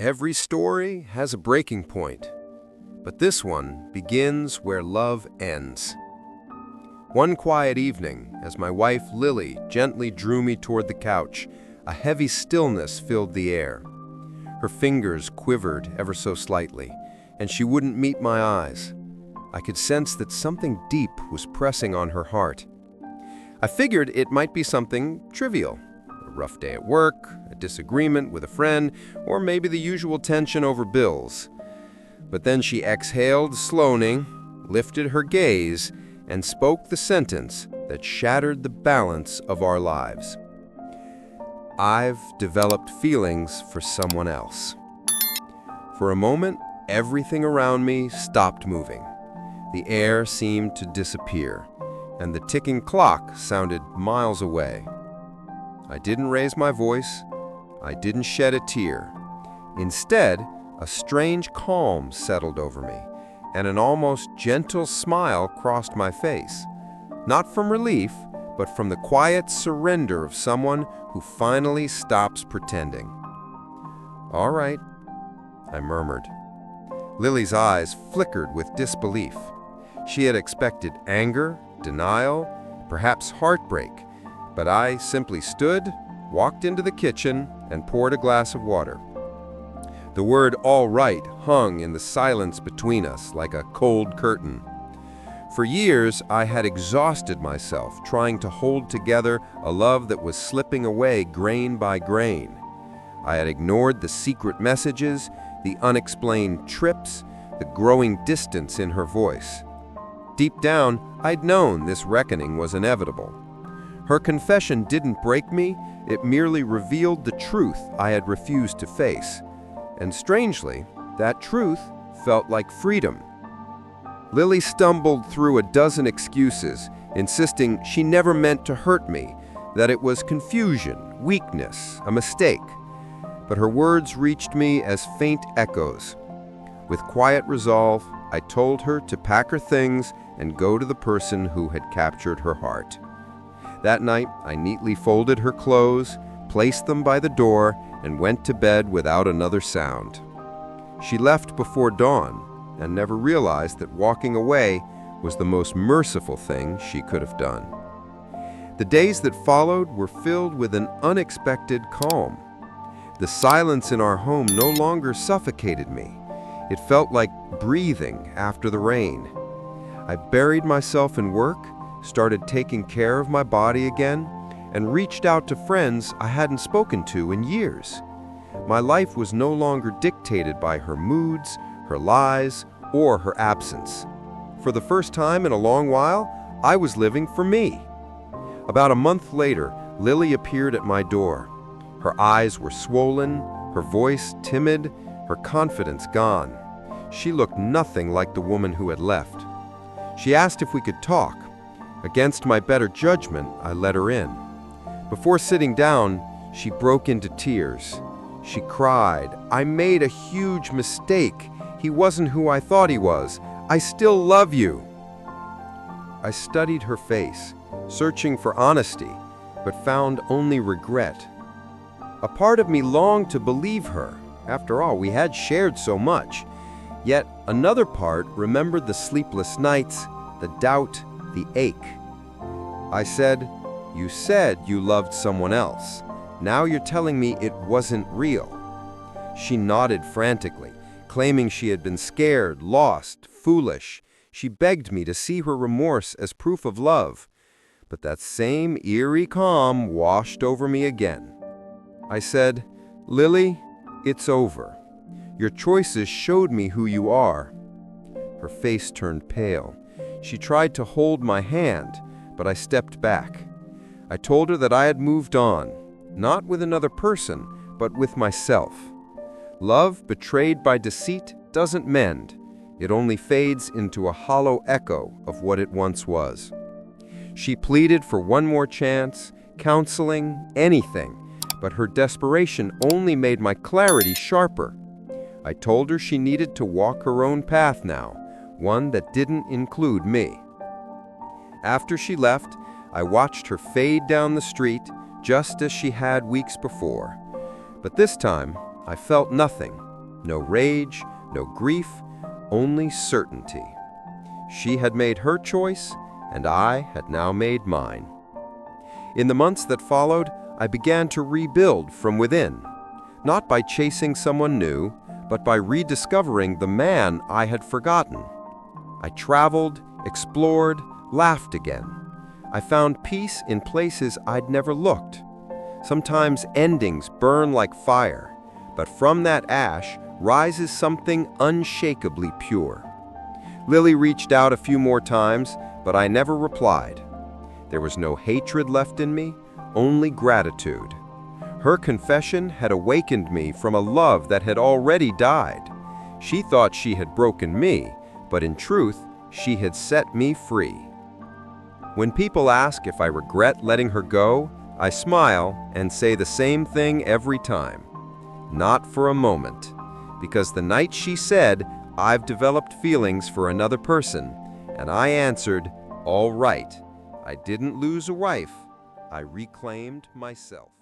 Every story has a breaking point, but this one begins where love ends. One quiet evening, as my wife Lily gently drew me toward the couch, a heavy stillness filled the air. Her fingers quivered ever so slightly, and she wouldn't meet my eyes. I could sense that something deep was pressing on her heart. I figured it might be something trivial. A rough day at work, a disagreement with a friend, or maybe the usual tension over bills. But then she exhaled slowly, lifted her gaze, and spoke the sentence that shattered the balance of our lives. I've developed feelings for someone else. For a moment, everything around me stopped moving. The air seemed to disappear, and the ticking clock sounded miles away. I didn't raise my voice. I didn't shed a tear. Instead, a strange calm settled over me, and an almost gentle smile crossed my face. Not from relief, but from the quiet surrender of someone who finally stops pretending. "All right," I murmured. Lily's eyes flickered with disbelief. She had expected anger, denial, perhaps heartbreak, but I simply stood, walked into the kitchen, and poured a glass of water. The word "all right" hung in the silence between us like a cold curtain. For years, I had exhausted myself trying to hold together a love that was slipping away grain by grain. I had ignored the secret messages, the unexplained trips, the growing distance in her voice. Deep down, I'd known this reckoning was inevitable. Her confession didn't break me, it merely revealed the truth I had refused to face. And strangely, that truth felt like freedom. Lily stumbled through a dozen excuses, insisting she never meant to hurt me, that it was confusion, weakness, a mistake. But her words reached me as faint echoes. With quiet resolve, I told her to pack her things and go to the person who had captured her heart. That night, I neatly folded her clothes, placed them by the door, and went to bed without another sound. She left before dawn and never realized that walking away was the most merciful thing she could have done. The days that followed were filled with an unexpected calm. The silence in our home no longer suffocated me. It felt like breathing after the rain. I buried myself in work, started taking care of my body again, and reached out to friends I hadn't spoken to in years. My life was no longer dictated by her moods, her lies, or her absence. For the first time in a long while, I was living for me. About a month later, Lily appeared at my door. Her eyes were swollen, her voice timid, her confidence gone. She looked nothing like the woman who had left. She asked if we could talk. Against my better judgment, I let her in. Before sitting down, she broke into tears. She cried, "I made a huge mistake. He wasn't who I thought he was. I still love you." I studied her face, searching for honesty, but found only regret. A part of me longed to believe her. After all, we had shared so much. Yet another part remembered the sleepless nights, the doubt, the ache. I said, "You said you loved someone else. Now you're telling me it wasn't real." She nodded frantically, claiming she had been scared, lost, foolish. She begged me to see her remorse as proof of love. But that same eerie calm washed over me again. I said, "Lily, it's over. Your choices showed me who you are." Her face turned pale. She tried to hold my hand, but I stepped back. I told her that I had moved on, not with another person, but with myself. Love betrayed by deceit doesn't mend. It only fades into a hollow echo of what it once was. She pleaded for one more chance, counseling, anything, but her desperation only made my clarity sharper. I told her she needed to walk her own path now, one that didn't include me. After she left, I watched her fade down the street, just as she had weeks before. But this time, I felt nothing. No rage, no grief, only certainty. She had made her choice, and I had now made mine. In the months that followed, I began to rebuild from within, not by chasing someone new, but by rediscovering the man I had forgotten. I traveled, explored, laughed again. I found peace in places I'd never looked. Sometimes endings burn like fire, but from that ash rises something unshakably pure. Lily reached out a few more times, but I never replied. There was no hatred left in me, only gratitude. Her confession had awakened me from a love that had already died. She thought she had broken me, but in truth, she had set me free. When people ask if I regret letting her go, I smile and say the same thing every time. Not for a moment. Because the night she said, "I've developed feelings for another person," and I answered, "All right," I didn't lose a wife, I reclaimed myself.